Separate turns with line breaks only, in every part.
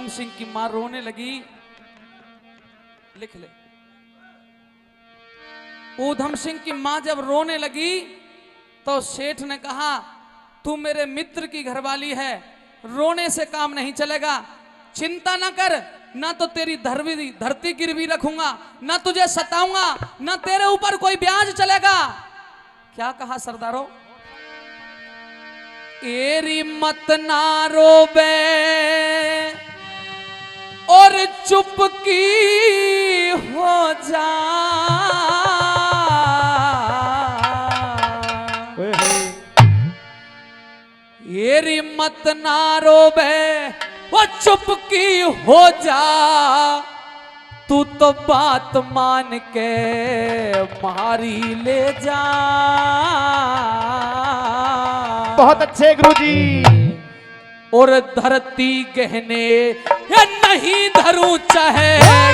ऊधम सिंह की मां रोने लगी, लिख ले। ऊधम सिंह की मां जब रोने लगी तो सेठ ने कहा, तू मेरे मित्र की घरवाली है, रोने से काम नहीं चलेगा, चिंता ना कर, ना तो तेरी धरती गिरवी रखूंगा, ना तुझे सताऊंगा, ना तेरे ऊपर कोई ब्याज चलेगा। क्या कहा सरदारों? एरी मत ना रोबे और चुपकी हो जा, एरी मत ना रोबे वो चुपकी हो जा, तू तो बात मान के मारी ले जा।
बहुत अच्छे गुरुजी।
और धरती गहने ये नहीं धरूं चाहे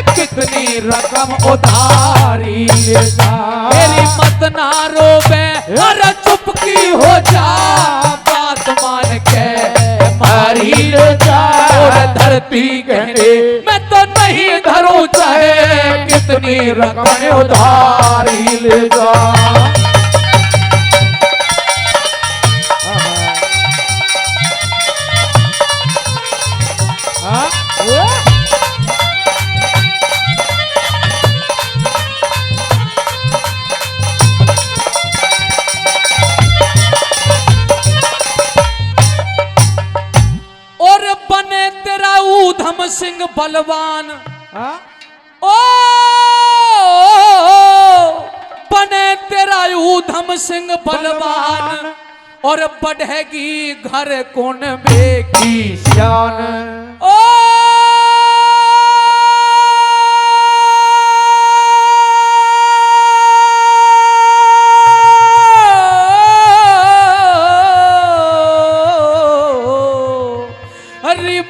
कितनी रकम उधारी ले जा, मेरी मत ना रोबे अरे चुपकी हो जा, बात मान के मारी ले जा। और धरती गहने मैं तो नहीं धरूं चाहे कितनी रकम उधारी ले जा। ऊधम सिंह बलवान, ओ बने तेरा ऊधम सिंह बलवान, और बढ़ेगी घर कौन में की शान। ओ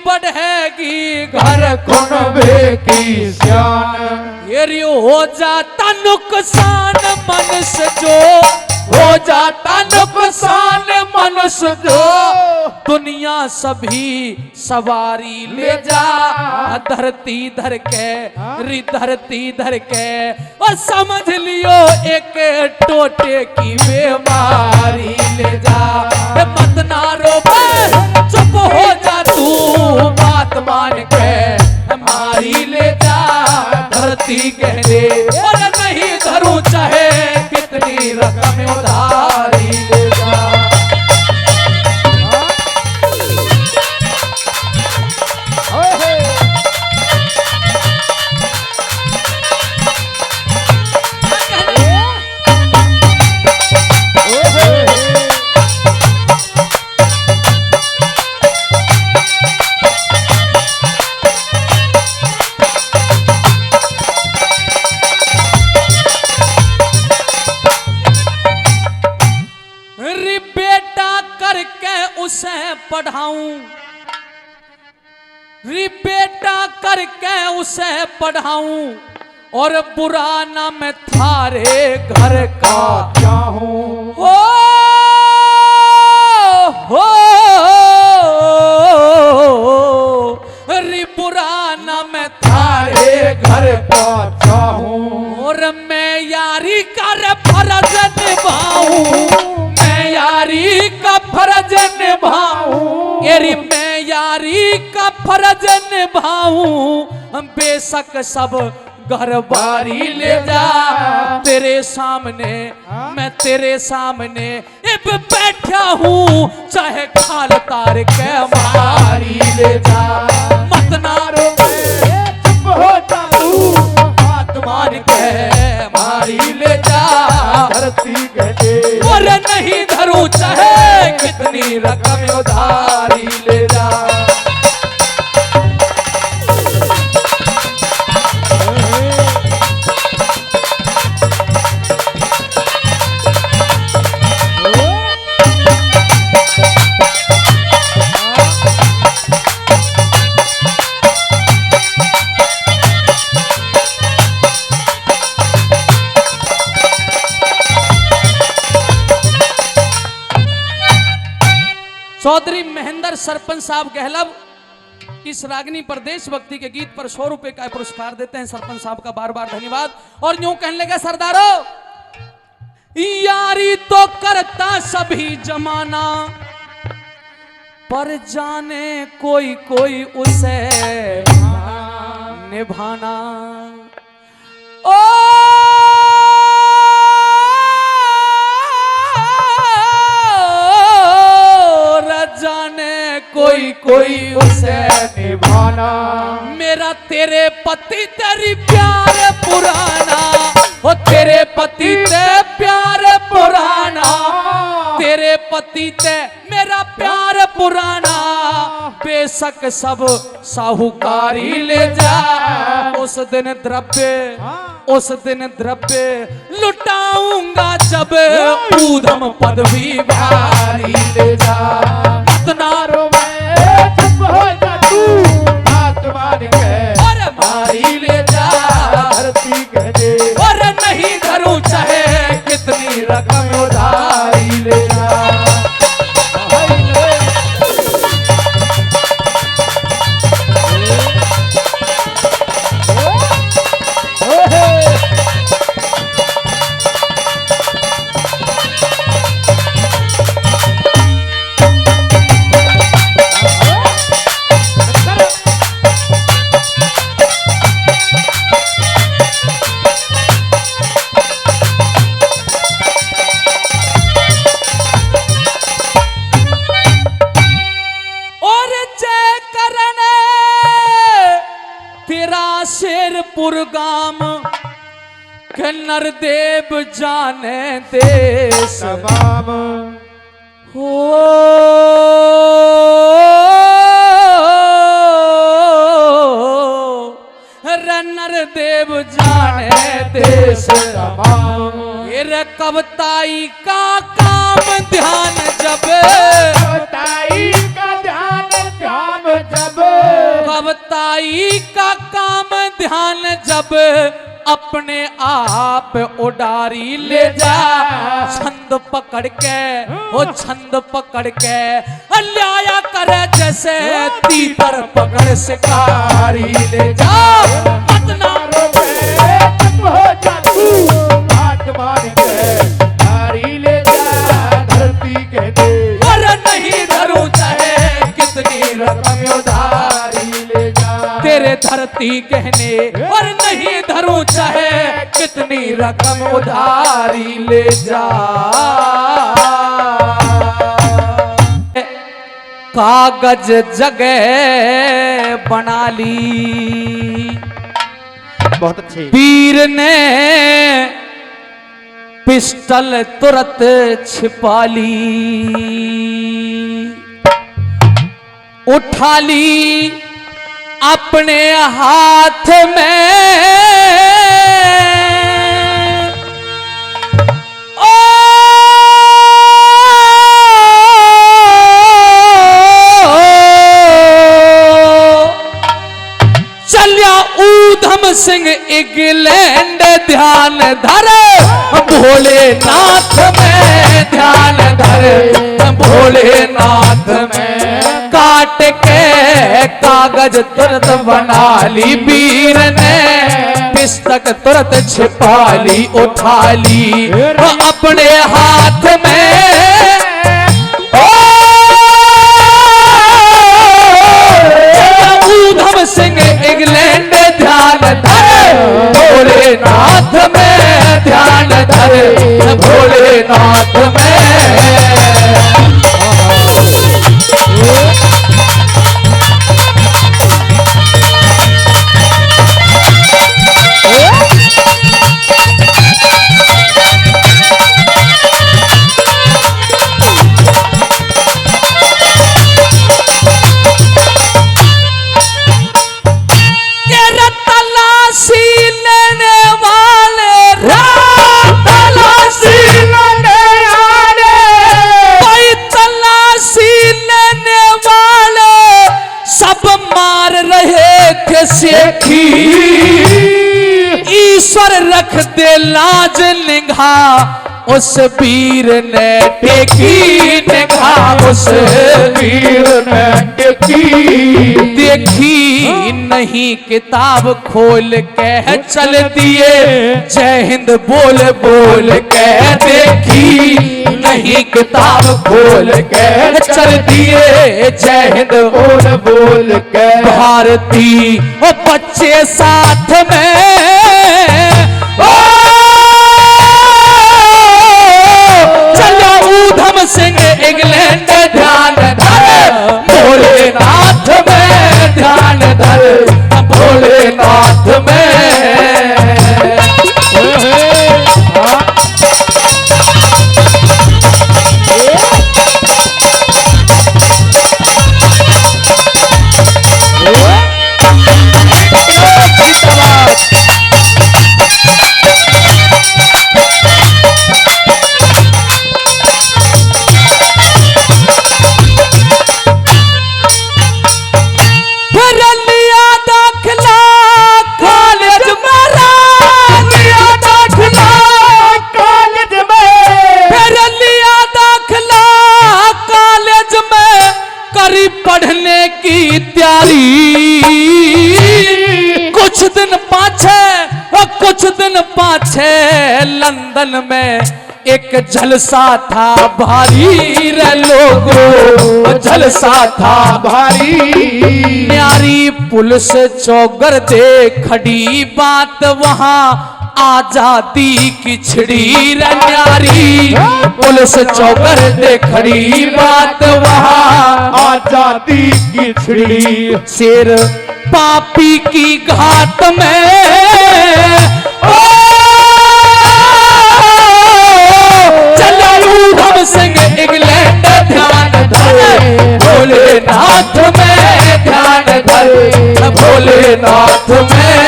बढ़ेगी घर कुनबे की शान, ये हो जाता नुकसान मनुष्य जो, हो जाता नुकसान मनुष्य जो, दुनिया सभी सवारी ले जा। धरती धर के री धरती धर के और समझ लियो एक टोटे की बीमारी ले जा। मत ना रो चुप हो जा, तू बात मान के मारी ले जा। धरती कहने और नहीं धरूं चाहे कितनी रकम उधारी ले जा। पढ़ाऊं री बेटा करके उसे पढ़ाऊं, और बुरा ना मैं थारे घर का चाहूं। हो री बुरा ना मैं थारे घर का चाहूं, और मैं यारी का फर्ज निभाऊं, मैं यारी का फर्ज निभाऊं, एरी मैं यारी का फर्ज निभाऊं। बेशक सब घर बारी ले जा, तेरे सामने मैं तेरे सामने अब बैठा हूँ, चाहे खाल तार के मारी ले जा। मत ना रो चुप हो जा, तू बात मान के मारी ले जा। धरती कहते और नहीं धरूं चाहे कितनी रकम उधारी ले जा। चौधरी महेंद्र सरपंच साहब गहलब इस रागनी पर देशभक्ति के गीत पर 100 रुपए का पुरस्कार देते हैं सरपंच साहब का बार बार धन्यवाद। और यूं कहने लगे सरदारों, यारी तो करता सभी जमाना, पर जाने कोई कोई उसे निभाना। ओ जाने कोई कोई उसे
निभाना।
मेरा तेरे पति तेरी प्यार पुराना, ओ तेरे पति ते प्यार पुराना, तेरे पति ते मेरा प्यार पुराना। बेशक सब साहूकारी ले जा, उस दिन द्रव्य लुटाऊंगा जब ऊधम पदवी भारी ले जा।
नारो में चुप हो जा तू, आत्मा के
और मारी ले जा
धरती कह दे,
और नहीं धरूं चाहे कितनी रकम उधारी ले जा। पुरगाम के नरदेव जाने देश
तमाम
हो। नरदेव जाने देश
तमाम।
ये कवताई का काम ध्यान जब,
कवताई का ध्यान जब,
कवताई का काम ध्यान जब, अपने आप उडारी ले जा। छंद पकड़ के ओ छंद पकड़ के लाया करे जैसे तीतर पकड़ शिकारी ले जा।
नारो में चुप हो जा तू, आत्मा के भारी ले जा धरती कह दे,
और नहीं धरूं चाहे कितनी रकम उधारी ले जा। तेरे धरती कहने और नहीं धरूं चाहे कितनी रकम उधारी ले जा। कागज जगह बना ली,
बहुत अच्छे।
वीर ने पिस्टल तुरंत छिपा ली, उठा ली अपने हाथ में। ओ चलिया ऊधम सिंह इंग्लैंड ध्यान धरे, भोलेनाथ में ध्यान धरे, भोलेनाथ में। काट के कागज तुरंत बना ली, वीर ने पुस्तक तुरंत छिपा ली, उठा ली अपने हाथ में। ऊधम सिंह इंग्लैंड ध्यान धरे, भोलेनाथ में ध्यान धरे, भोलेनाथ में। ईश्वर रख दे लाज निगाह, उस वीर ने टेकी निगाह, उस वीर ने देखी नहीं किताब खोल के चल दिए जय हिंद बोल बोल के। देखी नहीं किताब खोल के चल दिए जय हिंद
बोल बोल के।
भारती ओ बच्चे साथ में ओ चलो ऊधम सिंह इंग्लैंड ध्यान धर भोलेनाथ में ध्यान धर भोलेनाथ में। पढ़ने की तैयारी कुछ दिन पाछे लंदन में एक जलसा था भारी रे लोगों जलसा था भारी। न्यारी पुलिस चौगर दे खड़ी बात वहां आजादी की छिड़ी रे न्यारी पुलिस चौकर दे खड़ी बात वहां
आजादी की छिड़ी।
शेर पापी की घाट में ओ चलो ऊधम सिंह इंग्लैंड ध्यान धर भोलेनाथ में ध्यान धर भोलेनाथ में।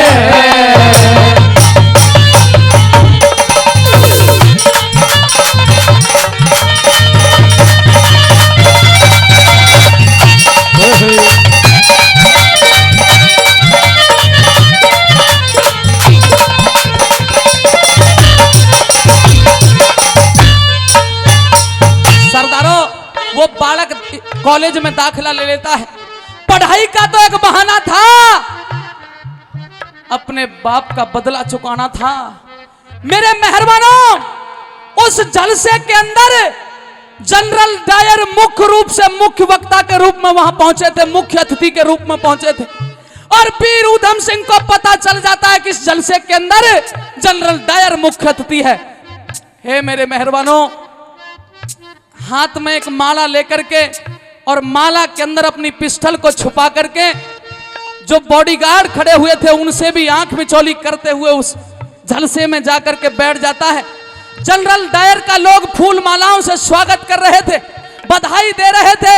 वो बालक कॉलेज में दाखिला ले लेता है। पढ़ाई का तो एक बहाना था, अपने बाप का बदला चुकाना था। मेरे मेहरबानों, उस जलसे के अंदर जनरल डायर मुख्य रूप से मुख्य वक्ता के रूप में वहां पहुंचे थे, मुख्य अतिथि के रूप में पहुंचे थे। और वीर ऊधम सिंह को पता चल जाता है कि इस जलसे के अंदर जनरल डायर मुख्य अतिथि है। हे मेरे मेहरबानों, हाथ में एक माला लेकर के और माला के अंदर अपनी पिस्टल को छुपा करके जो बॉडीगार्ड खड़े हुए थे उनसे भी आंख मिचौली करते हुए उस जलसे में जाकर के बैठ जाता है। जनरल डायर का लोग फूल मालाओं से स्वागत कर रहे थे, बधाई दे रहे थे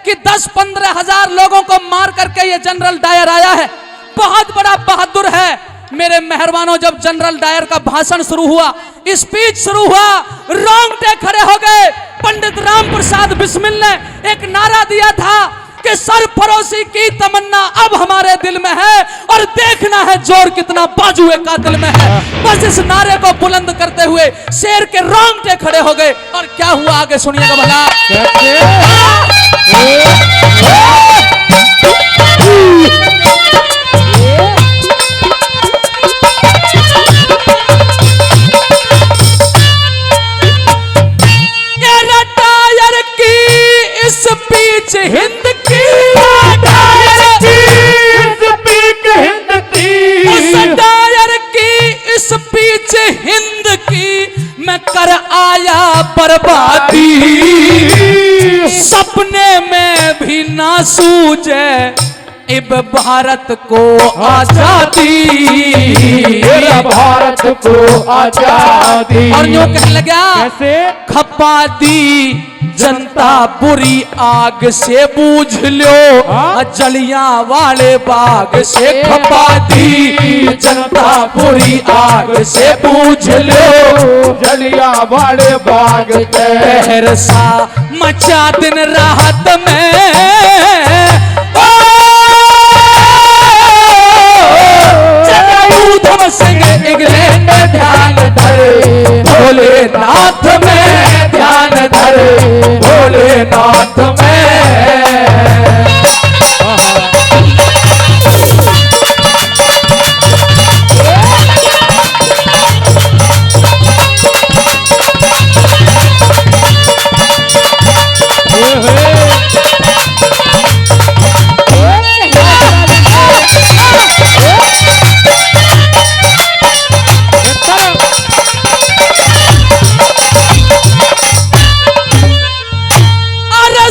कि 10-15 हजार लोगों को मार करके ये जनरल डायर आया है, बहुत बड़ा बहादुर है। मेरे मेहरबानों, जब जनरल डायर का भाषण शुरू हुआ, स्पीच शुरू हुआ, रोंगटे खड़े हो गए। पंडित राम प्रसाद बिस्मिल ने एक नारा दिया था कि सरफरोशी की तमन्ना अब हमारे दिल में है और देखना है जोर कितना बाजुए कातिल में है। बस इस नारे को बुलंद करते हुए शेर के रोंगटे खड़े हो गए। और क्या हुआ आगे सुनिएगा भला। स्पीच हिंद की डायर की स्पीच हिंद की मैं कर आया बर्बादी, सपने में भी ना सूझे इब भारत को आजादी,
भारत को आजादी।
और यूं कहने लगा,
कैसे
खपा दी जनता बुरी आग से बूझ लो, जलियां वाले बाग से खपा दी जनता बुरी आग से बूझ लो,
जलियां वाले बाग के
कहर सा मचा दिन राहत में। ऊधम सिंह इंग्लैंड ध्यान धर भोलेनाथ में ध्यान धर भोलेनाथ में।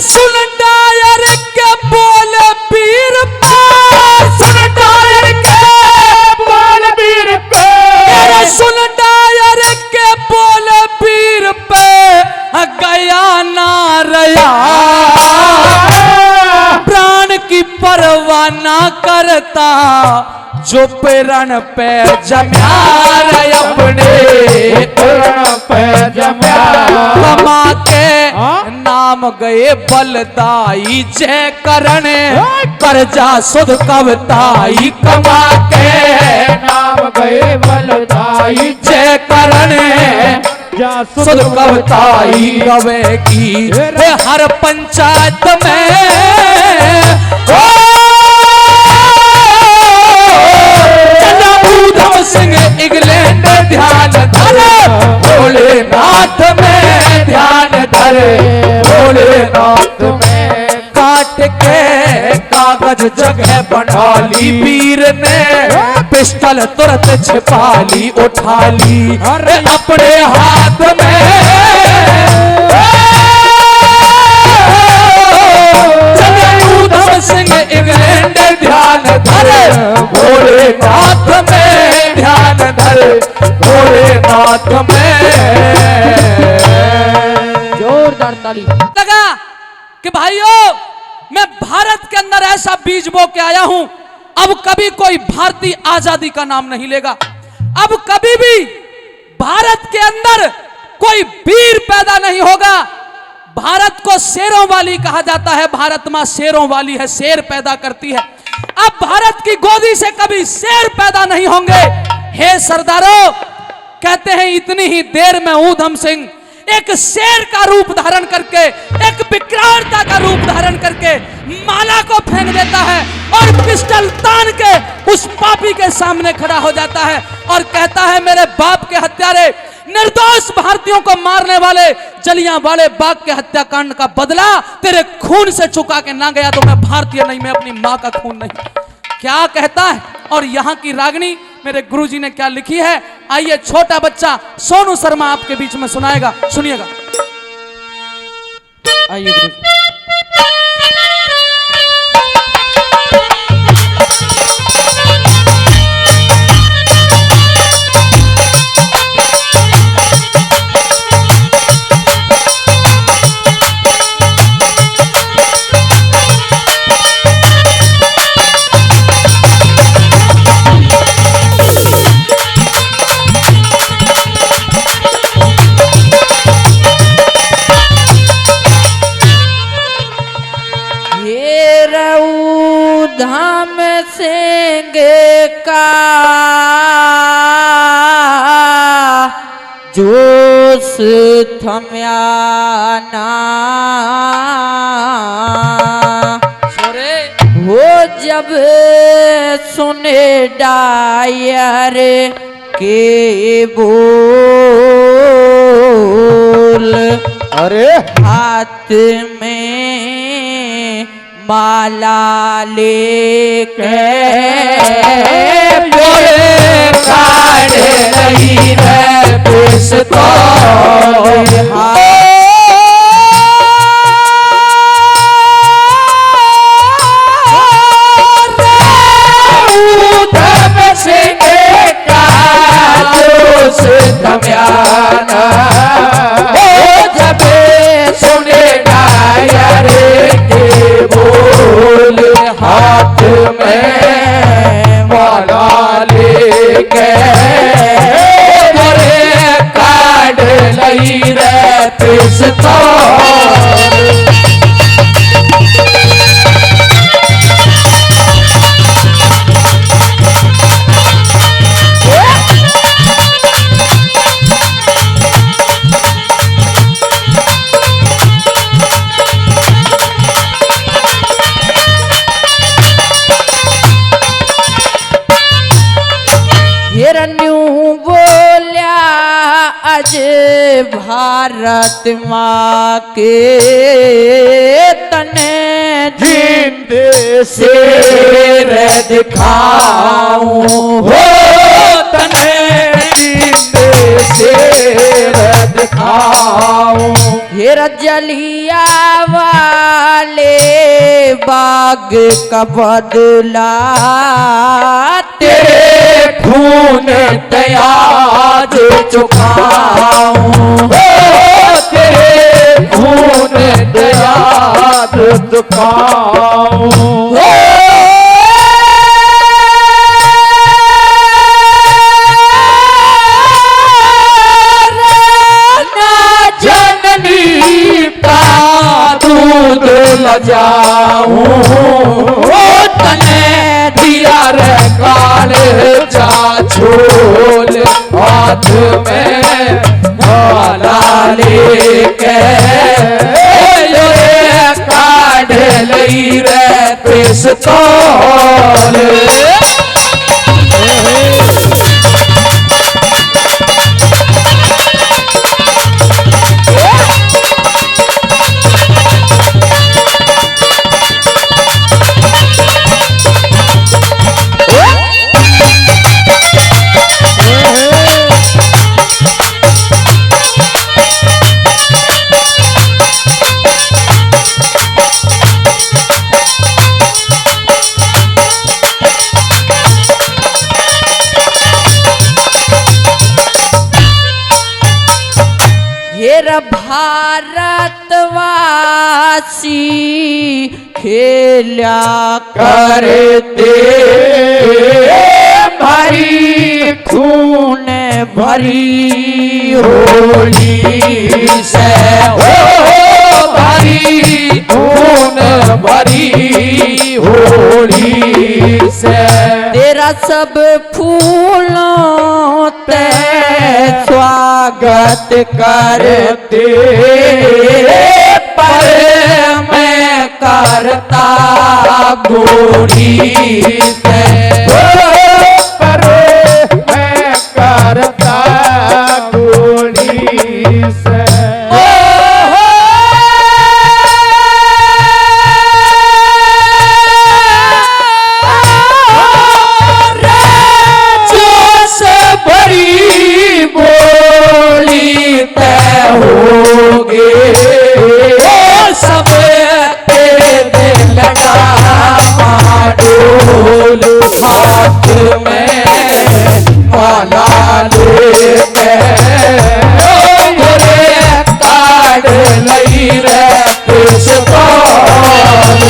सुन डायर के बोल पीर पे, सुन डायर के
बोल वीर पे,
सुन डायर के बोल पीर पे गया ना रया, प्राण की परवाह ना करता जो पेरण पे जम्या रे अपने
पेरण पे जम्या,
कमा के नाम गए बलदाई जय करण करजा सुध कवताई, कमा के
नाम गए बलदाई
जय करण
जा
सुध कवताई गवेगी हर पंचायत में। ऊधम सिंह इंग्लैंड ध्यान धरे, भोलेनाथ में ध्यान धरे, भोलेनाथ में काट के कागज जगह बना ली, वीर ने पिस्टल तुरंत छिपा ली, उठा ली अपने हाथ में। ऊधम सिंह इंग्लैंड ध्यान धरे, भोलेनाथ में ध्यान धरे, भोलेनाथ में।
जोरदार ताली।
लगा कि भाइयों मैं भारत के अंदर ऐसा बीज बो के आया हूं, अब कभी कोई भारतीय आजादी का नाम नहीं लेगा, अब कभी भी भारत के अंदर कोई वीर पैदा नहीं होगा। भारत को शेरों वाली कहा जाता है, भारत मां शेरों वाली है, शेर पैदा करती है। अब भारत की गोदी से कभी शेर पैदा नहीं होंगे। हे सरदारों, कहते हैं इतनी ही देर में ऊधम सिंह एक शेर का रूप धारण करके, एक विकरालता का रूप धारण करके माला को फेंक देता है और पिस्टल तान के उस पापी के सामने खड़ा हो जाता है और कहता है मेरे बाप के हत्यारे, निर्दोष भारतीयों को मारने वाले जलियांवाले बाग के हत्याकांड का बदला तेरे खून से चुका के ना गया तो मैं भारतीय नहीं, मैं अपनी मां का खून नहीं। क्या कहता है और यहाँ की रागनी मेरे गुरुजी ने क्या लिखी है, आइए छोटा बच्चा सोनू शर्मा आपके बीच में सुनाएगा, सुनिएगा। आइए गुरुजी।
ऊधम सिंह का जोश थम्या ना, वो जब सुने डायर के बोल,
अरे
हाथ में माला लेके
बोले काढ़ रही है पिस्तौल, ऊधम सिंह का जोश थम्या ना, जब सुने डायर के बोल, हाथ में माला लेके बोले काढ़ लई रे पिस्तौल।
हिरण्यू बोल्या अज भारत माँ के तने
जिंदे
शेर दिखाऊं,
हो तने
जिंदे शेर दिखाऊं,
हिर जलिया ले बाग का बदला
तेरे खून दयाज चुकाऊं,
तेरे खून दयाद चुकाऊं।
जननी का दूध लजाऊं, तने दिया रे काले जा छोल, हाथ में माला लेके काढ़ लई रे पिस्तौल।
भारतवासी खेला
करते
भरी खून भरी होली से,
भरी खून भरी होली से।
तेरा सब फूलों ते स्वागत करते, पर मैं करता गोरी से,
पर मैं करता गोली से।
हाथ में माला लेके काढ़ लई रे पिस्तौल।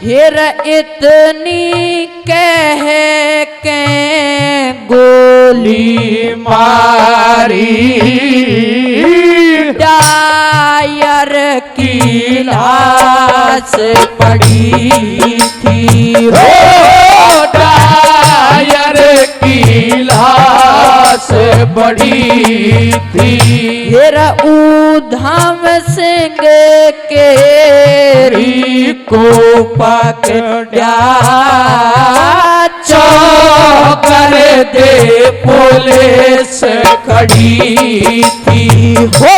हेर इतनी कह के गोली
मारी
डायर की लाश पड़ी थी,
हो डायर की लाश बड़ी थी।
हेर ऊधम सिंह केरी को पकड़ा
चौकर दे पुलिस खड़ी थी, हो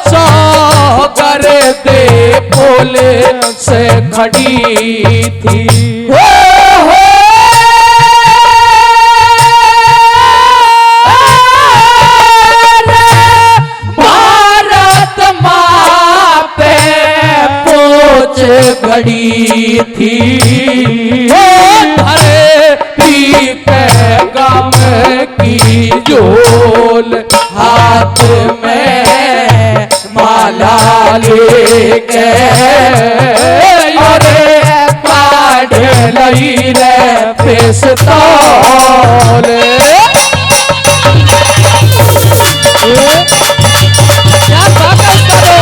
चौकर दे पुलिस खड़ी थी। हो भारत माँ पे पोच गड़ी थी, धरती पे गम की झोल, हाथ में माला लेके काढ़ लई रे पिस्तौल। क्या ताकत करो,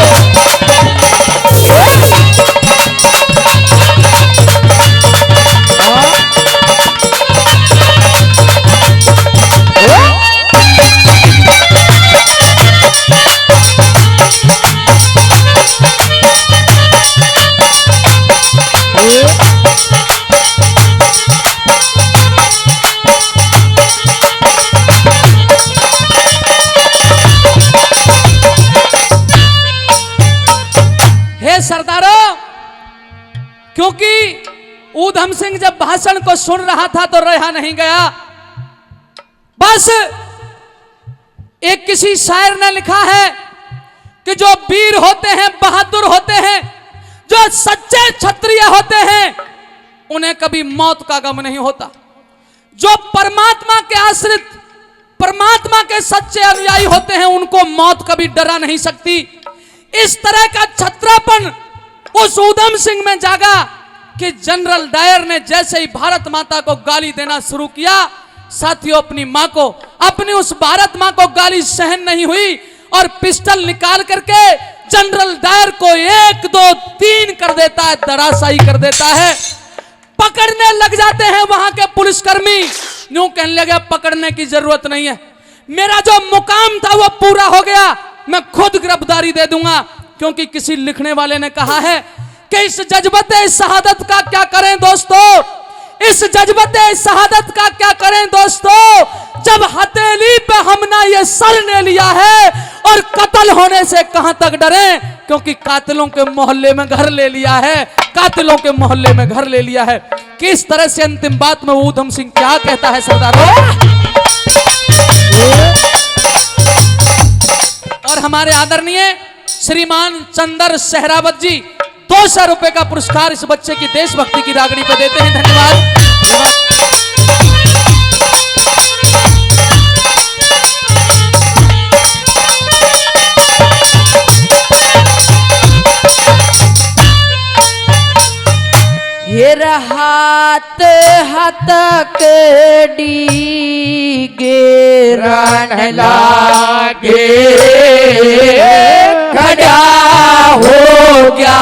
ऊधम सिंह जब भाषण को सुन रहा था तो रहा नहीं गया। बस एक किसी शायर ने लिखा है कि जो वीर होते हैं, बहादुर होते हैं, जो सच्चे क्षत्रिय होते हैं, उन्हें कभी मौत का गम नहीं होता। जो परमात्मा के आश्रित, परमात्मा के सच्चे अनुयायी होते हैं, उनको मौत कभी डरा नहीं सकती। इस तरह का छत्रापन उस ऊधम सिंह में जागा कि जनरल डायर ने जैसे ही भारत माता को गाली देना शुरू किया, साथियों अपनी मां को, अपनी उस भारत मां को गाली सहन नहीं हुई और पिस्टल निकाल करके जनरल डायर को 1 2 3 कर देता है, धराशायी कर देता है। पकड़ने लग जाते हैं वहां के पुलिसकर्मी। यूं कहने लगे पकड़ने की जरूरत नहीं है, मेरा जो मुकाम था वो पूरा हो गया, मैं खुद गिरफ्तारी दे दूंगा। क्योंकि किसी लिखने वाले ने कहा है कि इस जज्बते शहादत का क्या करें दोस्तों, इस जज्बते शहादत का क्या करें दोस्तों, जब हथेली पे हमने ये सर ले लिया है और कत्ल होने से कहां तक डरें, क्योंकि कातिलों के मोहल्ले में घर ले लिया है, कातिलों के मोहल्ले में घर ले लिया है। किस तरह से अंतिम बात में ऊधम सिंह क्या कहता है सरदारों। और हमारे आदरणीय श्रीमान चंदर सहरावत जी 200 रुपए का पुरस्कार इस बच्चे की देशभक्ति की रागनी पे देते हैं। धन्यवाद।
हेर हाथ हतक डीगे रण लागे, खड़ा हो गया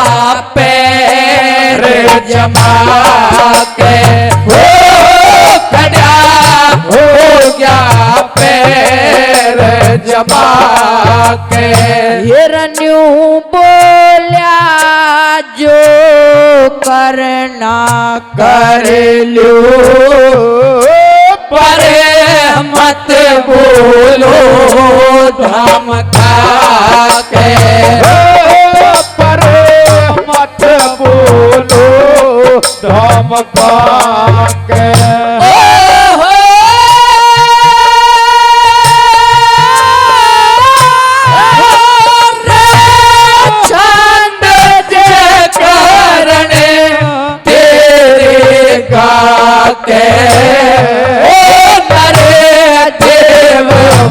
पैर जमा के, हो खड़ा हो गया पैर जमा के। हिरण्यू बोल्या जो करना कर लो, पर मत बोलो धमका के,
पर मत बोलो धमका के।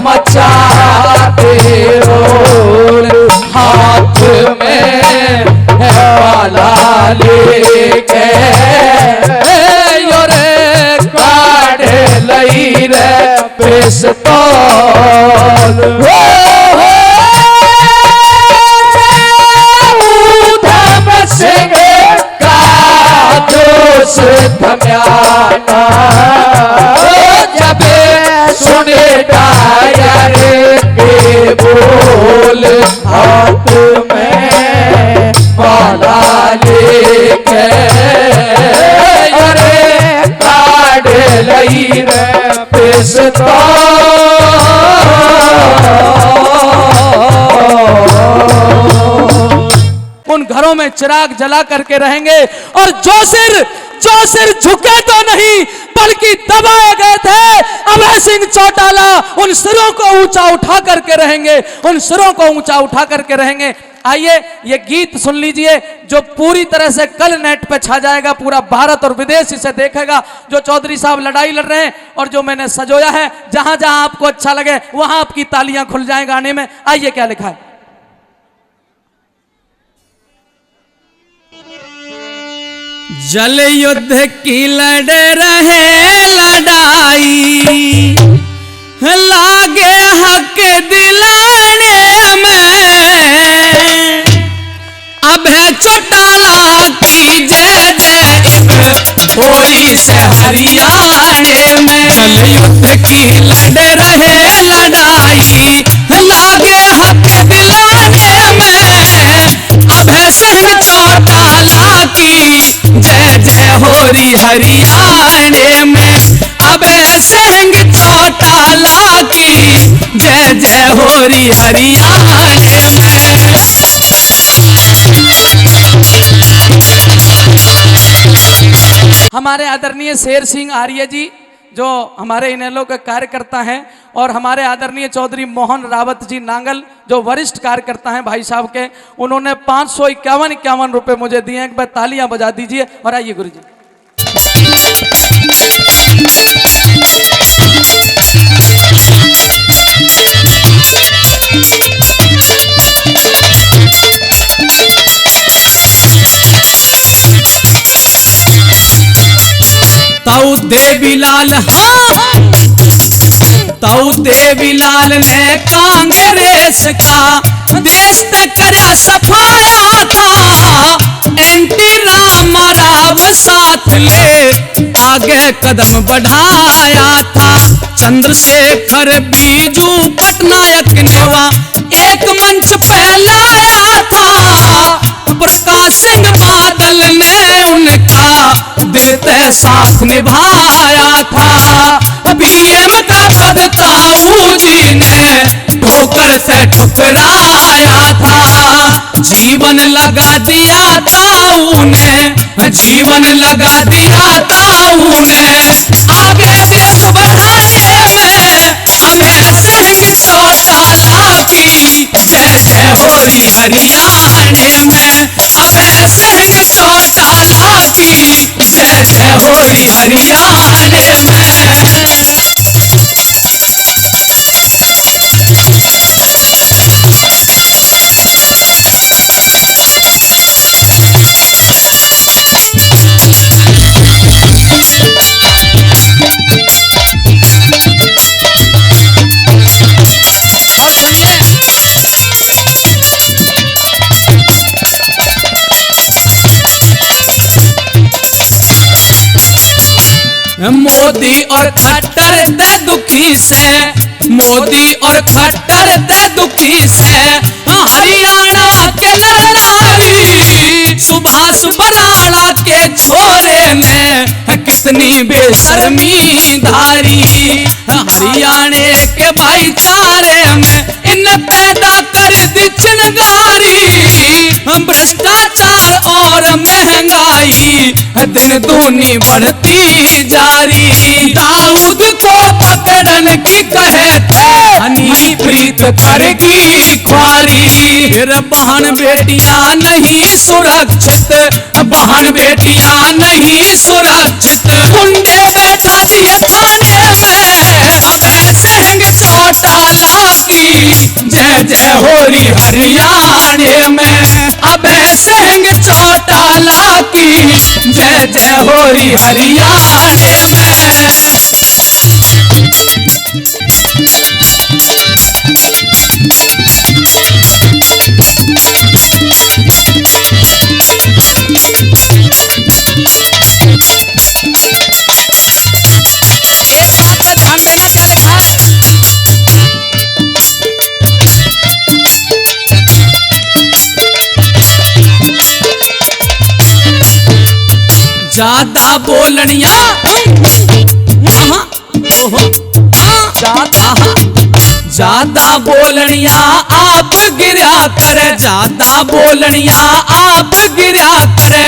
मचाते रोल हाथ में है वाला लेके, योरे काढ़ लई रे पिस्तौल, ऊधम सिंह का जोश थम्याना, जब सुने डायर के बोल हाथ में माला लेके, अरे काढ़ लई रे पिस्तौल।
उन घरों में चिराग जला करके रहेंगे और जो सिर झुके तो नहीं बल्कि दबाए गए थे अभय सिंह चौटाला, उन सिरों को ऊंचा उठा करके रहेंगे, उन सिरों को ऊंचा उठा करके रहेंगे। आइए ये गीत सुन लीजिए जो पूरी तरह से कल नेट पे छा जाएगा, पूरा भारत और विदेश इसे देखेगा। जो चौधरी साहब लड़ाई लड़ रहे हैं और जो मैंने सजोया है, जहां जहां आपको अच्छा लगे वहां आपकी तालियां खुल जाए गाने में। आइए क्या लिखा है। जल युद्ध की लड़ रहे लड़ाई, लागे हक दिलाने में, अब है चौटाला की जय जय होई से हरियाणे में। जल युद्ध की लड़ रहे लड़ाई, लागे हक दिलाने में, अब है सिंह चौटाला की जय जय होरी हरियाणे में, अब सिंह चौटाला की जय जय होरी हरियाणे में। हमारे आदरणीय शेर सिंह आर्य जी जो हमारे इनेलो के कार्यकर्ता हैं, और हमारे आदरणीय चौधरी मोहन रावत जी नांगल जो वरिष्ठ कार्यकर्ता हैं भाई साहब के, उन्होंने 551 रुपए मुझे दिए। एक बार तालियां बजा दीजिए। और आइए गुरु जी।
ताऊ देवीलाल, हाँ ताऊ देवीलाल ने कांग्रेस का देश तक करया सफाया था। एंटी रामा राव साथ ले आगे कदम बढ़ाया था। चंद्रशेखर बीजू पटनायक ने वहाँ एक मंच फैलाया था। प्रकाश सिंह बादल ने उनका दिल से साथ निभाया था। पीएम का पद ताऊ जी ने ठोकर से ठुकराया था। जीवन लगा दिया ताऊ ने, जीवन लगा दिया ताऊ ने। आगे देश बढ़ाने में हमें सिंह चौटाला की जय जय हो रही हरियाणे में। हमें सिंह चौटाला की जय जय हो रही हरियाणे में। मोदी और खट्टर दे दुखी से, मोदी और खट्टर दे दुखी से हरियाणा के नरनारी सुभाष बराड़ा के छोरे में कितनी बेशर्मी धारी। हरियाणे के भाईचारे में इन पैदा कर दी चिंगारी। भ्रष्टाचार और महंगाई दिन दूनी बढ़ती जारी। दाऊद को पकड़न की कहे थे हनी प्रीत करेगी ख्वारी। फिर बहन बेटियां नहीं सुरक्षित, बहन बेटियां नहीं सुरक्षित। गुंडे बैठा दिए थाने में हमें सिंह चौटाला की जय जय हो रही हरियाणे में। अबे सिंह चौटाला की जय जय हो रही हरियाणे में। एक बात पे ध्यान देना, क्या लिखा है? ज्यादा बोलनिया ज्यादा बोलनिया आप गिरा करे, ज्यादा बोलनिया आप गिरा करे।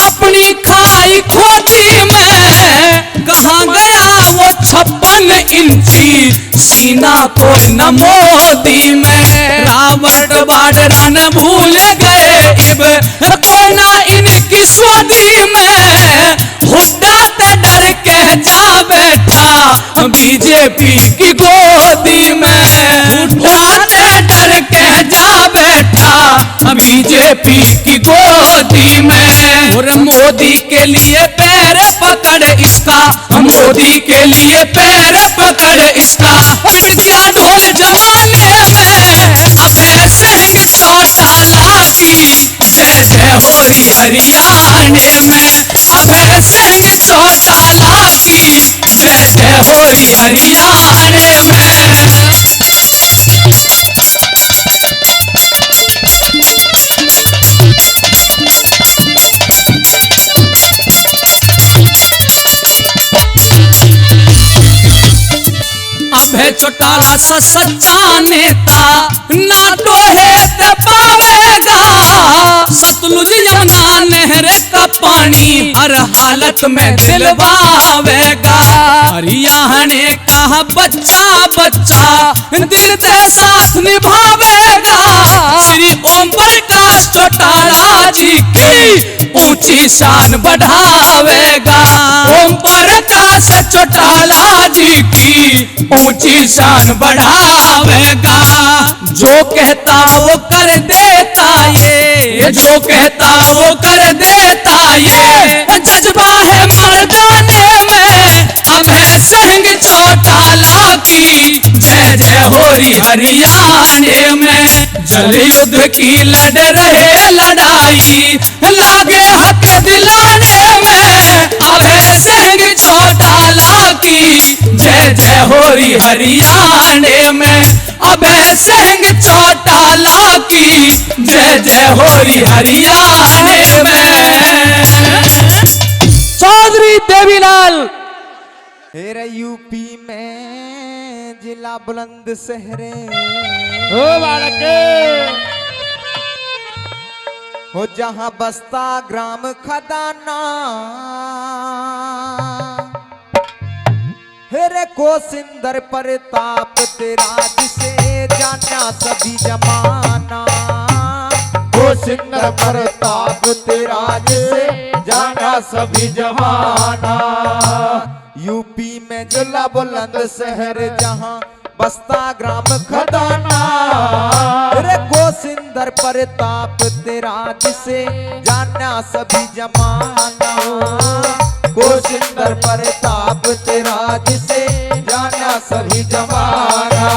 अपनी खाई खोदी में कहाँ गया वो 56 इंची सीना तो न मोदी में। रावण बाडरन भूल गए इब कोना इनकी स्वादी में। हुड्डा ते डर के जा बैठा बीजेपी की गोदी में। हुड्डा ते डर के जा बैठा बीजेपी की गोदी में। और मोदी के लिए पैर पकड़ इसका, मोदी के लिए पैर पकड़ इसका। पिटिया ढोल जमाने में अबे सिंह चौटाला की जय जय हो रही हरियाणे में। अबे सिंह चौटाला की जय जय हो रही हरियाणे में। है चौटाला सा सच्चा नेता ना टोहे ते पावेगा। सतलुज यमुना नहर का पानी हर हालत में दिलवावेगा। हरियाणे का बच्चा बच्चा दिल दे साथ निभावेगा। श्री ओम प्रकाश चौटाला जी की ऊंची शान बढ़ावेगा। ओम प्रकाश चौटाला जी की ऊंची शान बढ़ावेगा। जो कहता वो कर देता ये, जो कहता वो कर देता ये। जज्बा है मर्दाने में अब है संग चौटाला की। जय जय होरी हरियाणे में जल युद्ध की लड़ रहे लड़ाई। लागे हक दिलाने में अब है संग चौटाला की। जय जय होरी हरियाणे में अब है संग चौटाला की। जय जय होरी हरियाणे में।
चौधरी देवीलाल
हेरे यूपी में जिला बुलंदशहर
ओ बालक
हो जहां बस्ता ग्राम खदाना। हेरे को सिंदर प्रताप तेरा जिसे जाना सभी जमाना।
वो सिंदर प्रताप तेरा जिसे जाना सभी जमाना।
यूपी में जिला बुलंदशहर जहां बस्ता ग्राम खदाना। रे को सिंदर प्रताप तेरा जिसे जाना सभी जमाना। को सिंदर प्रताप तेरा जिसे जाना सभी जमाना।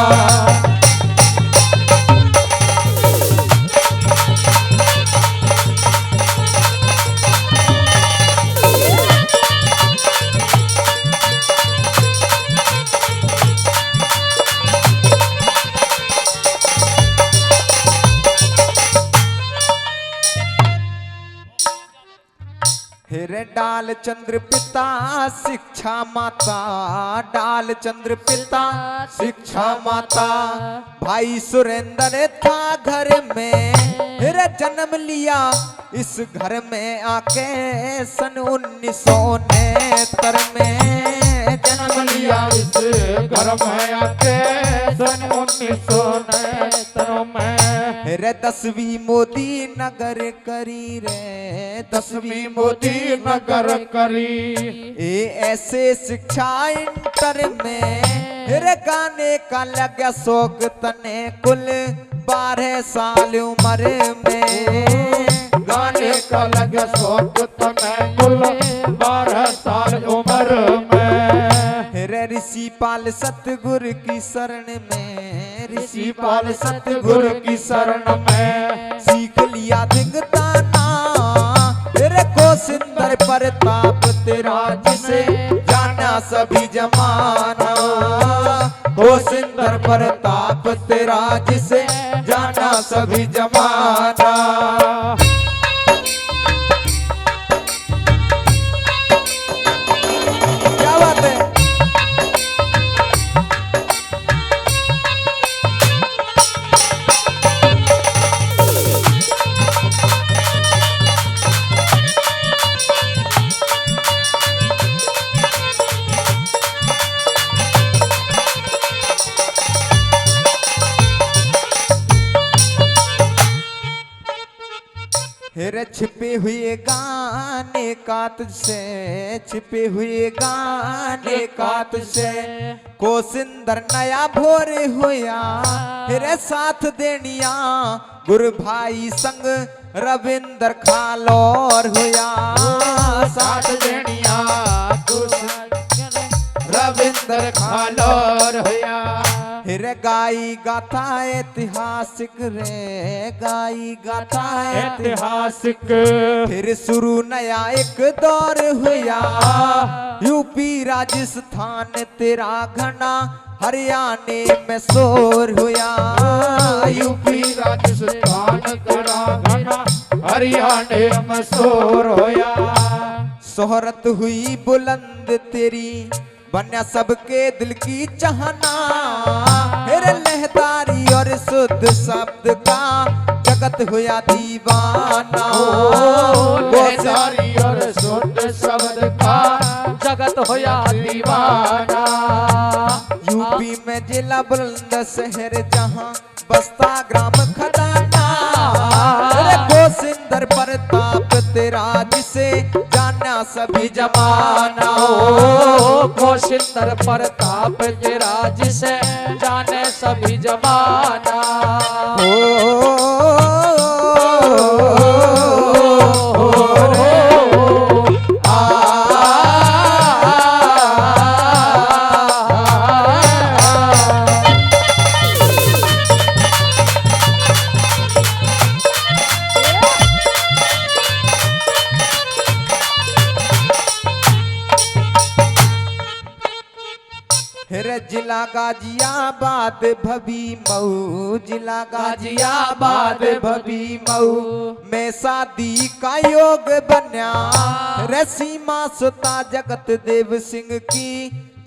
हेरे डाल चंद्र पिता शिक्षा माता। डाल चंद्र पिता शिक्षा माता। भाई सुरेंद्र था घर में हेरे जन्म लिया इस घर में आके सन 1969 में
जन्म लिया इस घर में आके सन 1969 में।
रे 10वीं मोदी नगर करी रे 10वीं
मोदी नगर करी।
ए ऐसे शिक्षा इंटर में रे गाने का लगा शौक तने कुल 12 साल उम्र में।
गाने का लगा शौक तने कुल 12 साल उम्र में।
रे ऋषि पाल सतगुरु की शरण में।
ऋषि पाल सतगुरु की शरण में
सीख लिया धिंगताना। तेरे को सिंदर प्रताप तेरा जिसे जाना सभी जमाना। को सिंदर प्रताप तेरा जिसे जाना सभी जमाना। क्या बात है। हेरे छिपे हुए गाने का तुझसे। छिपे हुए गाने का तुझसे। को सिंदर नया भोर होया हेरे साथ देनिया। गुरु भाई संग रविंद्र खालौर होया
साथ देनिया। रविंद्र खालौर होया।
हिरे गाई गाथा ऐतिहासिक रे। गाई गाथा
ऐतिहासिक।
फिर शुरू नया एक दौर हुआ। यूपी राजस्थान तेरा घना हरियाणे में शोर हुआ।
यूपी राजस्थान तेरा घना हरियाणे में शोर होया।
शोहरत हुई बुलंद तेरी
बन्या सबके दिल की चाहना, हेरे लहदारी और शुद्ध शब्द का जगत हुआ दीवाना।
लहदारी और शुद्ध शब्द का जगत होया दीवाना।
यूपी में जिला बुलंद शहर जहाँ बसता ग्राम खजाना, अरे गोसिंदर प्रताप तेरा जिसे जाना सभी जमाना।
गोसिंदर प्रताप तेरा जिसे जाने सभी जमाना।
हेरे जिला गाजियाबाद भभी मऊ, जिला
गाजियाबाद
भभी मऊ में शादी का योग बन्या। रे सीमा सुता जगत देव सिंह की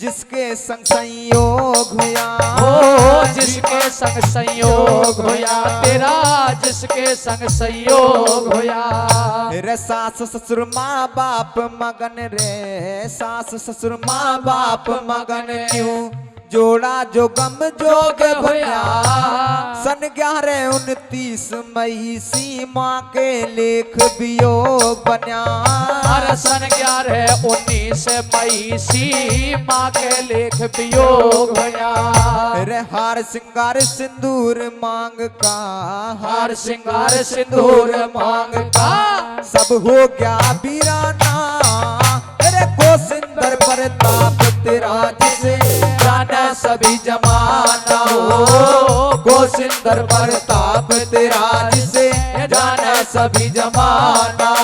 जिसके संग संयोग हुआ।
जिसके संग संयोग होया तेरा, जिसके संग संयोग होया।
रे सास ससुर माँ बाप मगन रे, सास ससुर माँ बाप मगन क्यों जोड़ा जो गम जोग होया। सन 1129 मई सीमा के लेख वियोग बन्या।
सन 1119 मई सीमा के लेख वियोग होया।
रे हार सिंगार सिंदूर मांग का,
हार सिंगार सिंदूर मांग का
सब हो गया वीराना। रे गोसिंदर प्रताप तेरा जिसे
जाना सभी जमाना।
गोसिंदर प्रताप तेरा जिसे
जाना सभी जमाना।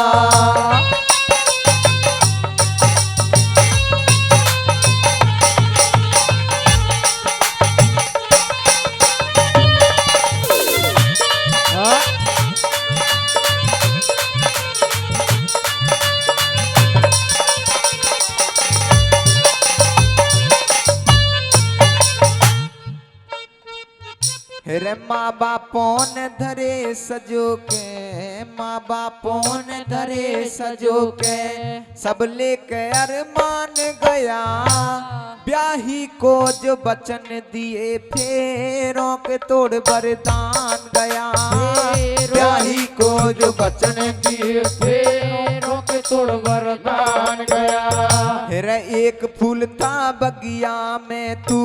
रे माँ बापों ने धरे सजो के, माँ बापों ने धरे सजो के सब लेके अरमान गया। ब्याही को जो वचन दिए फेरों के तोड़ वरदान गया।
ब्याही को जो वचन दिए फेरों के तोड़ वरदान गया।
रे एक फूल था बगिया में तू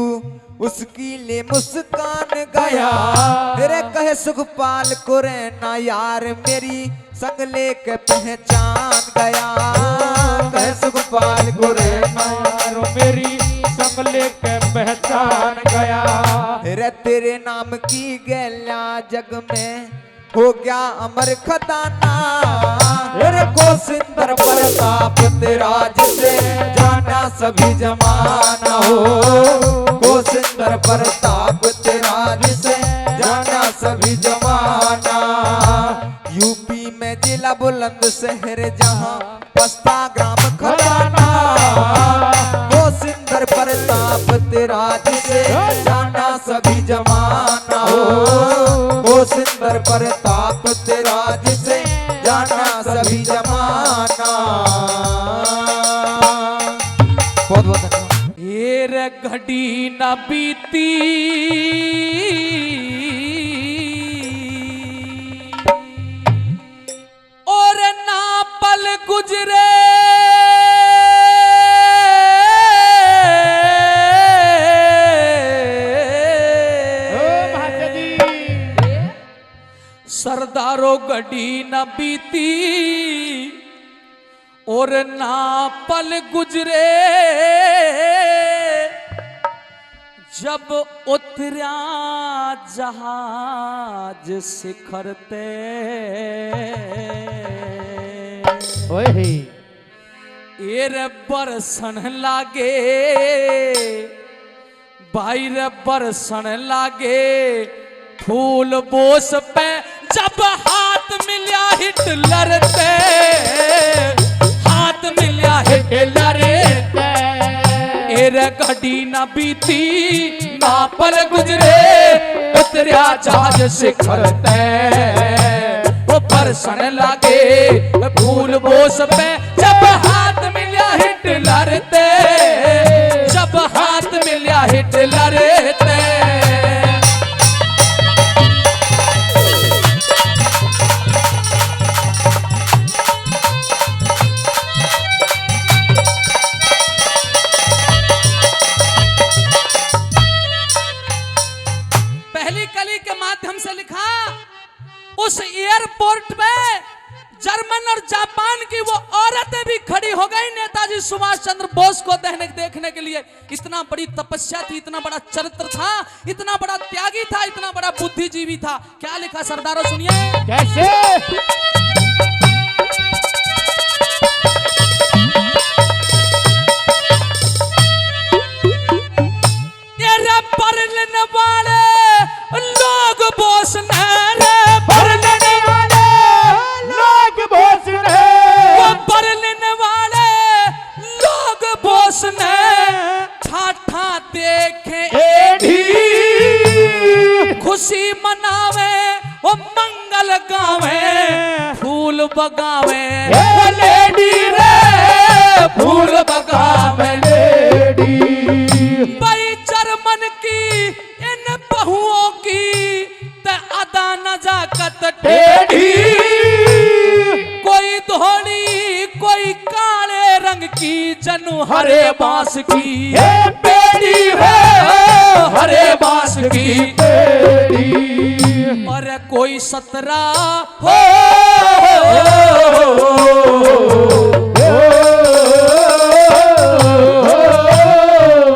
उसकी ले मुस्कान गया। रे कहे सुखपाल को रहना यार मेरी संग लेके पहचान गया।
कहे सुखपाल को रहना यार मेरी संग लेके पहचान गया।
रे तेरे नाम की गैल्या जग में हो गया अमर खजाना। रे गोसिंदर प्रताप तेरा जिसे जाना सभी जमाना। गोसिंदर प्रताप तेरा जिसे जाना सभी जमाना। यूपी में जिला बुलंद शहर जहाँ बसता ग्राम खजाना। गोसिंदर प्रताप तेरा जिसे जाना सभी जमाना। गोसिंदर प्रताप तेरा जिसे जाना सभी जमाना। बहुत बहुत धन्यवाद।
ये रे घड़ी न बीती और ना पल गुजरे। सरदारों घड़ी न बीती और ना पल गुजरे। जब उतरा जहाज शिखर ते एर बरसन लागे भाई रे बरसन लागे फूल बोस पे। जब हाथ मिलिया हिटलर ते, हाथ मिलिया हिटलर ते रे घड़ी न बीती ना पल गुजरे उतरिया जहाज शिखर तय वो बरसन लागे फूल बोस पे जब हाथ मिलिया हिटलर ते जब हाथ मिलिया हिटलर ते
से लिखा उस एयरपोर्ट पे जर्मन और जापान की वो औरतें भी खड़ी हो गई नेताजी सुभाष चंद्र बोस को देखने के लिए। इतना बड़ी तपस्या थी, इतना बड़ा चरित्र था, इतना बड़ा त्यागी था, इतना बड़ा बुद्धिजीवी था। क्या लिखा सरदारों सुनिए
कैसे।
बर्लिन वाले लोग बोस ने
बर्लिन वाले लोग बोस ने
वो बर्लिन वाले लोग बोस ने ठाठा देखे
एडी
खुशी मनावे वो मंगल गावे फूल बगावे
ए लेडी रे फूल बगावे लेडी।
भाई जर्मन की इन बहुओं की ते अदा नजाकत
टेढ़ी
कोई धोली कोई काले रंग की जनु हरे बांस की
ए पेड़ी है
हरे बांस की
पेड़ी।
और कोई 17 हो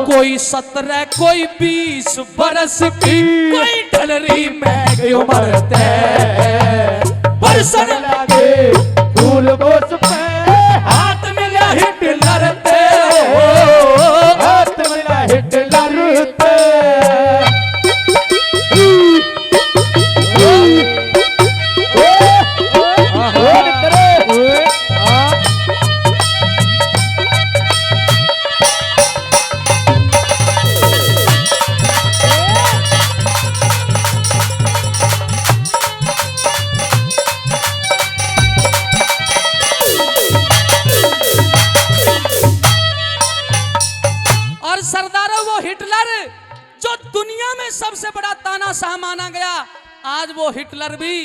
कोई 17 कोई 20 बरस की कोई ढलरी में की उम्र तय बरसन
लगे फूल बोस पे
हाथ मिला हिटलर ते
हाथ मिला हिटलर पे।
और सरदारों वो हिटलर जो दुनिया में सबसे बड़ा तानाशाह माना गया, आज वो हिटलर भी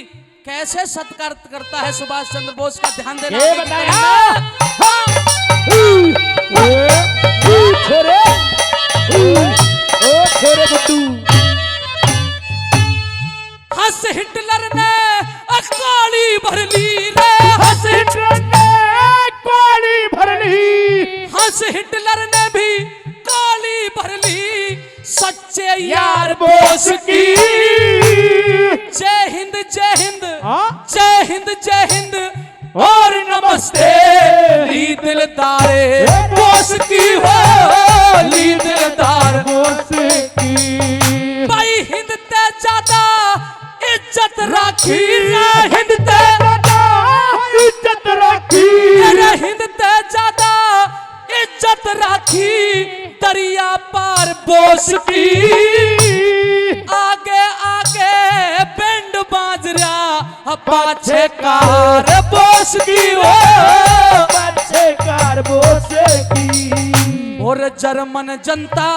कैसे सत्कार करता है सुभाष चंद्र बोस का ध्यान देना।
ये बताया छोरे ओ छोरे बुट्टू।
हंस हिटलर ने काली भर ली रे हंस
हिटलर ने काली भर ली
हंस हिटलर ने भी काली भर ली सच्चे यार
बोस की।
जय हिंद जय हिंद
हाँ?
जय हिंद जय हिंद और नमस्ते ली दिलदारे बोस की हो ली दिलदार
बोस की।
भाई हिंद ते ज्यादा इज्जत राखी रे हिंद ते
इज्जत रखी
रे हिंद ते ज्यादा इज्जत राखी दरिया पार बोस की। आगे आगे बैंड बाज रहा पाछे कार बोस की हो
अच्छे कार बोस की।
और जर्मन जनता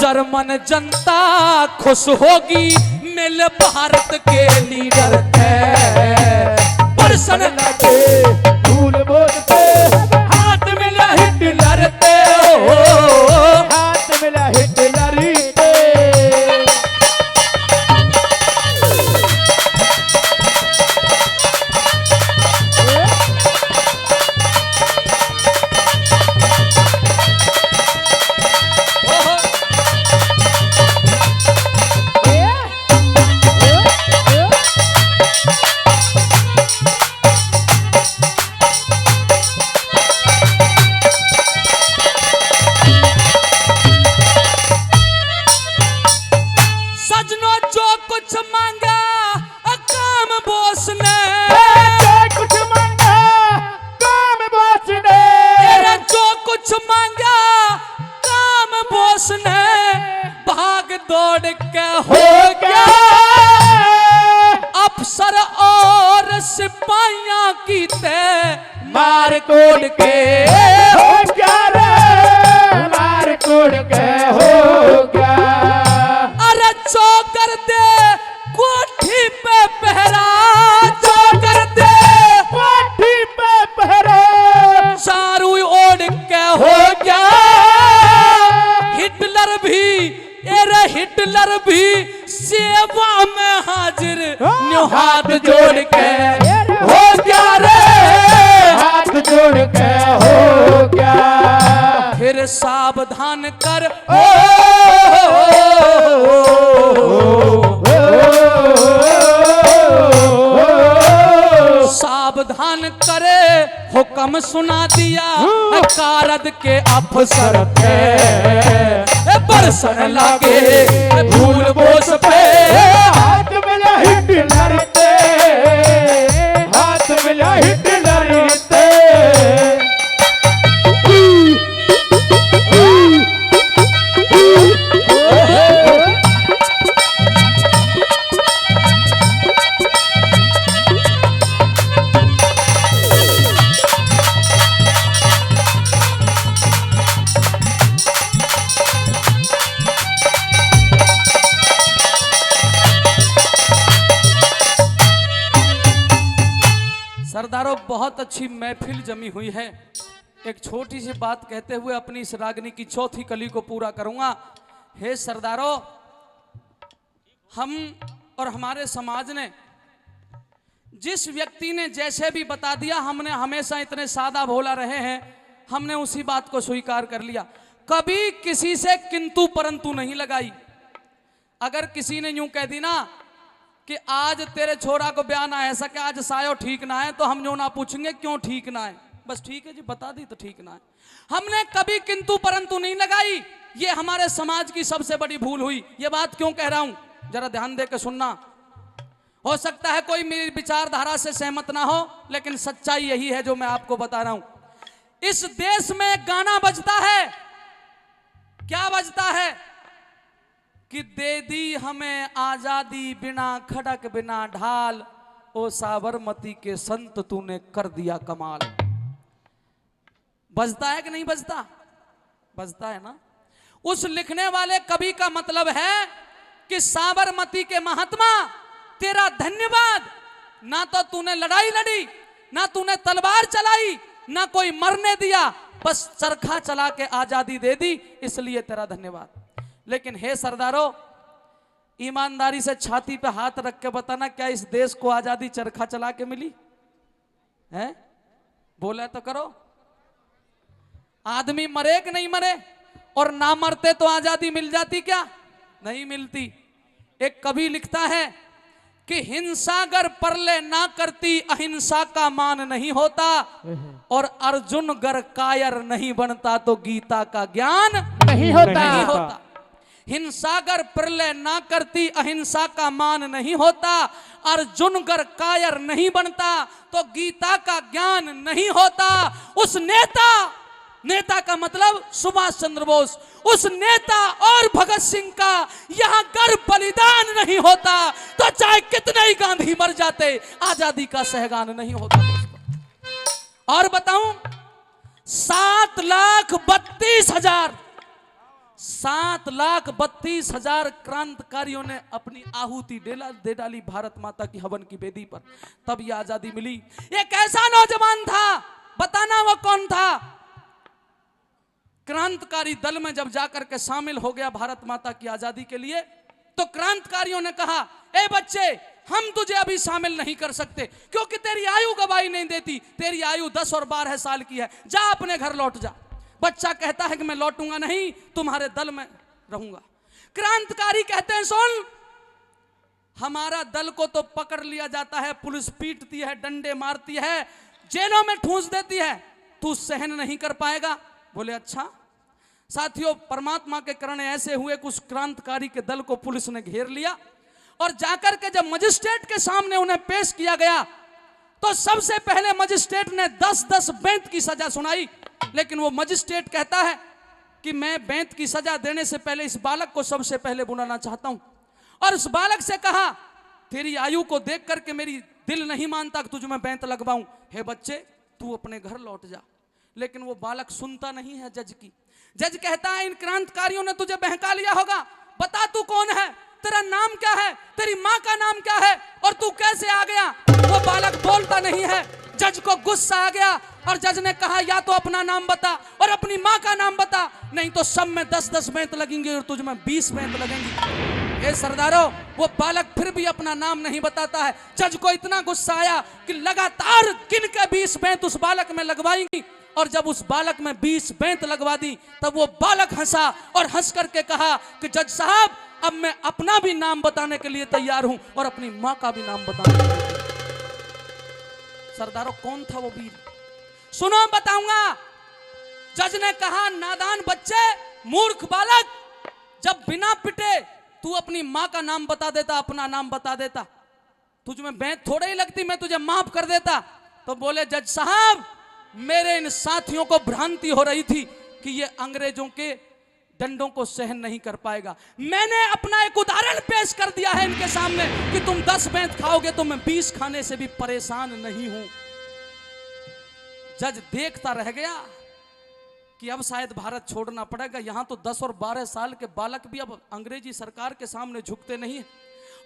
जर्मन जनता खुश होगी मिल भारत के लीडर थे बरसन लगे
फूल बोस पे
हाथ मिला हिटलर ते
हाथ मिला हिटलर पे।
कोड के
हो क्या रे लार कोड के हो क्या।
अरे चौकर दे कोठी पे पहरा, चौकर दे
कोठी पे पहरा
चारू ओढ़ के हो गया। हिटलर भी एरे हिटलर भी सेवा में हाजिर, न्यू हाथ जोड़ के हो गया रे,
हाथ जोड़ के हो क्या।
फिर सावधान कर सावधान करे हुक्म सुना दिया कारद के अफसर थे। बरसन लागे भूल बोस पे,
हाथ मिला हिटलर ते, हाथ मिला हिटलर ते।
सरदारों बहुत अच्छी महफिल जमी हुई है। एक छोटी सी बात कहते हुए अपनी इस रागनी की चौथी कली को पूरा करूंगा। हे सरदारों, हम और हमारे समाज ने जिस व्यक्ति ने जैसे भी बता दिया, हमने हमेशा इतने सादा भोला रहे हैं, हमने उसी बात को स्वीकार कर लिया। कभी किसी से किंतु परंतु नहीं लगाई। अगर किसी ने यूं कह दी ना कि आज तेरे छोरा को बयान आया ऐसा कि आज सायो ठीक ना है, तो हम जो ना पूछेंगे क्यों ठीक ना है, बस ठीक है जी बता दी तो ठीक ना है। हमने कभी किंतु परंतु नहीं लगाई। ये हमारे समाज की सबसे बड़ी भूल हुई। ये बात क्यों कह रहा हूं, जरा ध्यान दे के सुनना। हो सकता है कोई मेरी विचारधारा से सहमत ना हो, लेकिन सच्चाई यही है जो मैं आपको बता रहा हूं। इस देश में एक गाना बजता है, क्या बजता है कि दे दी हमें आजादी बिना खड़क बिना ढाल, ओ साबरमती के संत तूने कर दिया कमाल। बजता है कि नहीं बजता? बजता है ना। उस लिखने वाले कवि का मतलब है कि साबरमती के महात्मा तेरा धन्यवाद, ना तो तूने लड़ाई लड़ी, ना तूने तलवार चलाई, ना कोई मरने दिया, बस चरखा चला के आजादी दे दी, इसलिए तेरा धन्यवाद। लेकिन हे सरदारों, ईमानदारी से छाती पे हाथ रख के बताना, क्या इस देश को आजादी चरखा चला के मिली है? बोले तो करो। आदमी मरे कि नहीं मरे, और ना मरते तो आजादी मिल जाती क्या? नहीं मिलती। एक कवि लिखता है कि हिंसा अगर परले ना करती अहिंसा का मान नहीं होता, और अर्जुन गर कायर नहीं बनता तो गीता का ज्ञान
नहीं होता।
नहीं होता। हिंसा गर प्रलय ना करती अहिंसा का मान नहीं होता, अर्जुन गर कायर नहीं बनता तो गीता का ज्ञान नहीं होता। उस नेता का मतलब सुभाष चंद्र बोस, उस नेता और भगत सिंह का यहां गर बलिदान नहीं होता तो चाहे कितने ही गांधी मर जाते, आजादी का सहगान नहीं होता दोस्तों। और बताऊं, 7,32,000 क्रांतिकारियों ने अपनी आहुति दे डाली भारत माता की हवन की वेदी पर, तब यह आजादी मिली। एक ऐसा नौजवान था, बताना वो कौन था? क्रांतिकारी दल में जब जाकर के शामिल हो गया भारत माता की आजादी के लिए, तो क्रांतिकारियों ने कहा, ए बच्चे, हम तुझे अभी शामिल नहीं कर सकते क्योंकि तेरी आयु गवाही नहीं देती, तेरी आयु 10 और 12 साल की है, जा अपने घर लौट जा। बच्चा कहता है कि मैं लौटूंगा नहीं, तुम्हारे दल में रहूंगा। क्रांतिकारी कहते हैं, सुन, हमारा दल को तो पकड़ लिया जाता है, पुलिस पीटती है, डंडे मारती है, जेलों में ठूंस देती है, तू सहन नहीं कर पाएगा। बोले अच्छा। साथियों, परमात्मा के करण ऐसे हुए कि उस क्रांतिकारी के दल को पुलिस ने घेर लिया और जाकर के जब मजिस्ट्रेट के सामने उन्हें पेश किया गया तो सबसे पहले मजिस्ट्रेट ने 10-10 बेंत की सजा सुनाई। लेकिन वो मजिस्ट्रेट कहता है कि मैं बेंत की सजा देने से पहले इस बालक को सबसे पहले बुलाना चाहता हूं, और उस बालक से कहा, तेरी आयु को देख करके मेरी दिल नहीं मानता कि तुझ में बेंत लगवाऊं। हे बच्चे, तू अपने घर लौट जा। लेकिन वो बालक सुनता नहीं है जज की। जज कहता है इन क्रांतिकारियों ने तुझे बहका लिया होगा, बता तू कौन है, तेरा नाम क्या है, तेरी माँ का नाम क्या है और तू कैसे आ गया। वो बालक बोलता नहीं है। जज को गुस्सा आ गया और जज ने कहा या तो अपना नाम बता और अपनी माँ का नाम बता, नहीं तो सब में 10-10 बेंत लगेंगे और तुझ में 20 बेंत लगेंगी। ए सरदारों, वो बालक फिर भी अपना नाम नहीं बताता है। जज को इतना गुस्सा आया कि लगातार गिन के 20 बेंत उस बालक में लगवाएंगी। और जब उस बालक में 20 बेंत लगवा दी तब वो बालक हंसा और हंस करके कहा कि जज साहब, अब मैं अपना भी नाम बताने के लिए तैयार हूं और अपनी मां का भी नाम बताने के लिए। सरदारों, कौन था वो वीर? सुनो, बताऊंगा। जज ने कहा नादान बच्चे, मूर्ख बालक, जब बिना पिटे तू अपनी मां का नाम बता देता, अपना नाम बता देता, तुझ में बेंत थोड़ा ही लगती, मैं तुझे माफ कर देता। तो बोले जज साहब, मेरे इन साथियों को भ्रांति हो रही थी कि ये अंग्रेजों के डंडों को सहन नहीं कर पाएगा। मैंने अपना एक उदाहरण पेश कर दिया है इनके सामने कि तुम 10 बेंत खाओगे तो मैं 20 खाने से भी परेशान नहीं हूं। जज देखता रह गया कि अब शायद भारत छोड़ना पड़ेगा। यहां तो 10 और 12 साल के बालक भी अब अंग्रेजी सरकार के सामने झुकते नहीं है।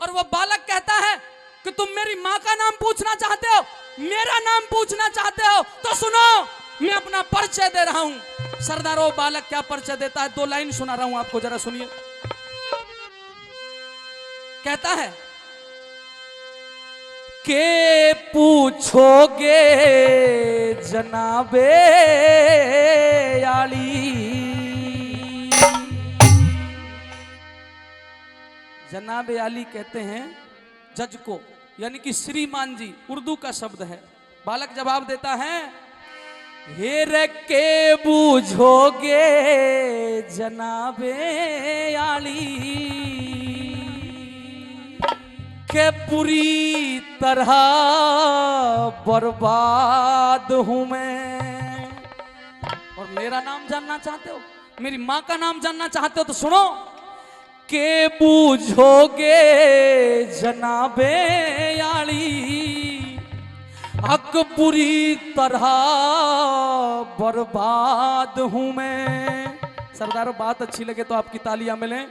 और वह बालक कहता है कि तुम मेरी मां का नाम पूछना चाहते हो, मेरा नाम पूछना चाहते हो, तो सुनो, मैं अपना परिचय दे रहा हूं। सरदारों, बालक क्या परिचय देता है, 2 लाइन सुना रहा हूं आपको, जरा सुनिए। कहता है के पूछोगे जनाबे आली। जनाबे आली कहते हैं जज को, यानी कि श्रीमान जी, उर्दू का शब्द है। बालक जवाब देता है, हेर के बूझोगे जनाबे आली के पूरी तरह बर्बाद हूं मैं। और मेरा नाम जानना चाहते हो, मेरी मां का नाम जानना चाहते हो, तो सुनो, के बूझोगे जनाबे आली हक पूरी तरह बर्बाद हूं मैं। सरदारों, बात अच्छी लगे तो आपकी तालियां मिलें।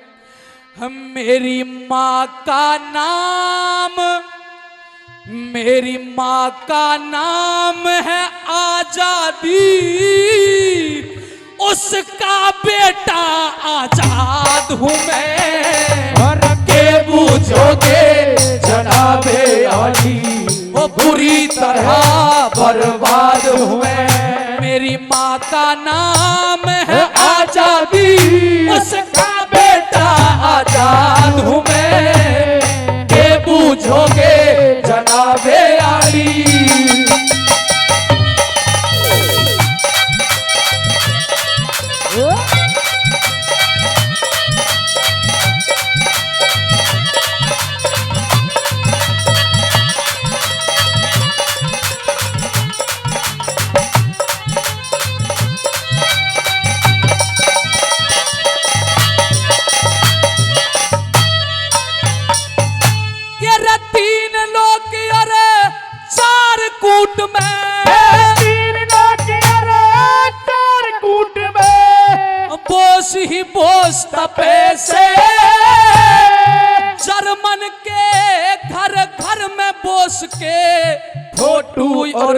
मेरी माँ का नाम, मेरी माँ का नाम है आजादी, उसका बेटा आजाद हूं मैं।
और के बूझोगे जनाबे आली
वो बुरी तरह बर्बाद हुए। मेरी माँ का नाम है आजादी, उसका बेटा आजाद हूँ मैं। के बूझोगे जनाबे आली। कूट में
3 नौकर 4 कूट में
बोस ही बोस तपे से जर्मन के घर घर में बोस के फोटो और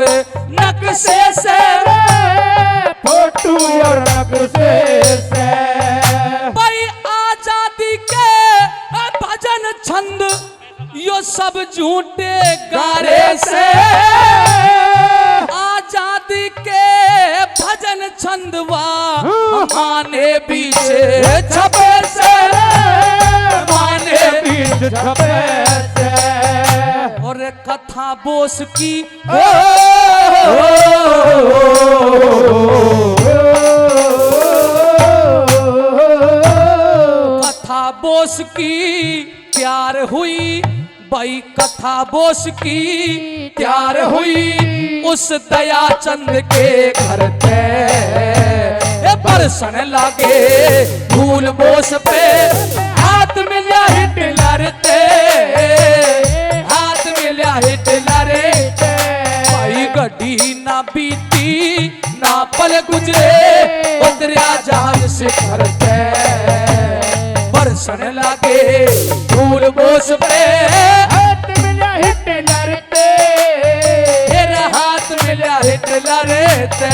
नक्शे से,
फोटो और नक्शे से
भाई आजादी के भजन छंद यो सब झूठे गारे से। आजादी के भजन छंदवा माने पीछे छपे से, माने
बीच छपे से।
और कथा बोस की कथा बोस की प्यार हुई भाई, कथा बोस की प्यार हुई उस दया चंद के घर ते बरसन लागे फूल बोस पे। हाथ मिला हिटलर ते, हाथ मिला हिटलर ते, भाई गड्डी ना बीत
पल गुजरे उतरिया जहाज से करते बरसन लागे फूल बोस पे
हाथ मिला हिटलर ते
फिर हाथ मिला हिटलर ते